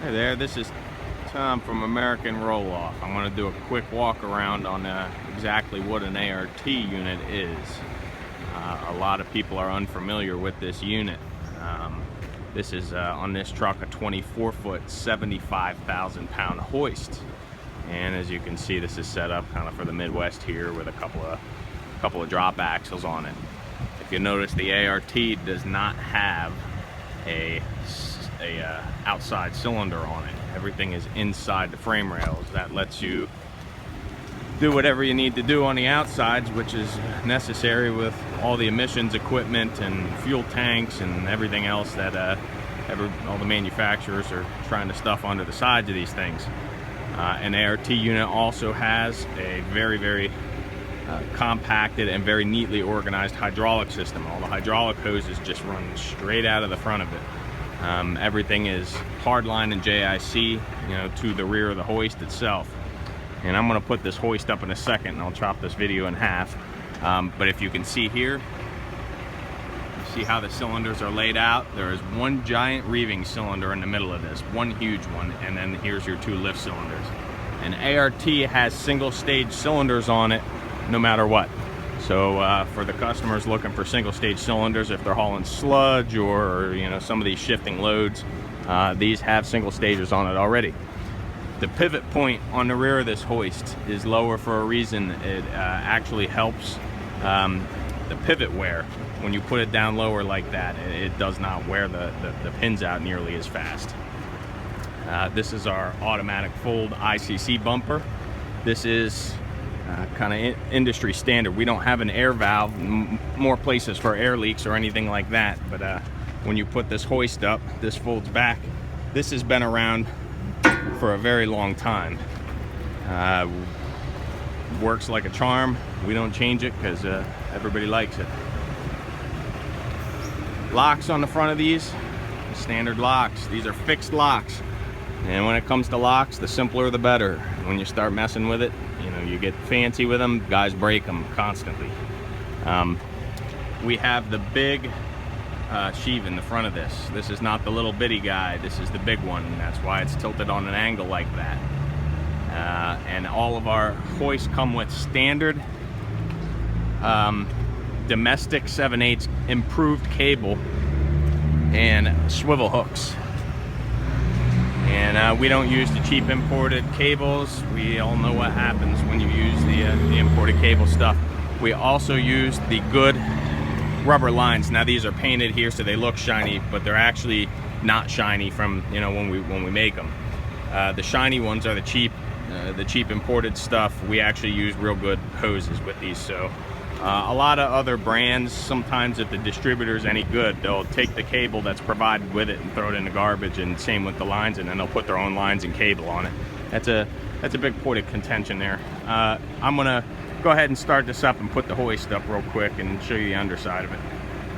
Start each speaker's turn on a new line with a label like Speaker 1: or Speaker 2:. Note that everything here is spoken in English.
Speaker 1: Hey there, this is Tom from American Roll-Off. I'm going to do a quick walk around on exactly what an ART unit is. A lot of people are unfamiliar with this unit. This is on this truck a 24-foot, 75,000 pound hoist. And as you can see, this is set up kind of for the Midwest here with a couple of drop axles on it. If you notice, the ART does not have a outside cylinder on it. Everything is inside the frame rails. That lets you do whatever you need to do on the outsides, which is necessary with all the emissions equipment and fuel tanks and everything else that all the manufacturers are trying to stuff onto the sides of these things. An ART unit also has a very compacted and very neatly organized hydraulic system. All the hydraulic hoses just run straight out of the front of it. Everything is hardline and JIC, to the rear of the hoist itself. And I'm going to put this hoist up in a second, and I'll chop this video in half. But if you can see here, see how the cylinders are laid out. There is one giant reeving cylinder in the middle of this, one huge one, and then here's your two lift cylinders. And ART has single stage cylinders on it no matter what. So for the customers looking for single stage cylinders, if they're hauling sludge or some of these shifting loads, these have single stages on it already. The pivot point on the rear of this hoist is lower for a reason. It actually helps the pivot wear. When you put it down lower like that, it does not wear the pins out nearly as fast. This is our automatic fold ICC bumper. This is kind of industry standard. We don't have an air valve, more places for air leaks or anything like that, but when you put this hoist up, this folds back. This has been around for a very long time. Works like a charm. We don't change it because everybody likes it. Locks on the front of these, standard locks. These are fixed locks, and when it comes to locks, the simpler the better. When you start messing with it, you get fancy with them, guys break them constantly. We have the big sheave in the front of this. This is not the little bitty guy, this is the big one. That's why it's tilted on an angle like that. And all of our hoists come with standard domestic 7/8 improved cable and swivel hooks. And we don't use the cheap imported cables. We all know what happens when you use the imported cable stuff. We also use the good rubber lines. Now these are painted here so they look shiny, but they're actually not shiny from when we make them. The shiny ones are the cheap imported stuff. We actually use real good hoses with these. So a lot of other brands, sometimes if the distributor's any good, they'll take the cable that's provided with it and throw it in the garbage, and same with the lines, and then they'll put their own lines and cable on it. That's a big point of contention there. I'm gonna go ahead and start this up and put the hoist up real quick and show you the underside of it.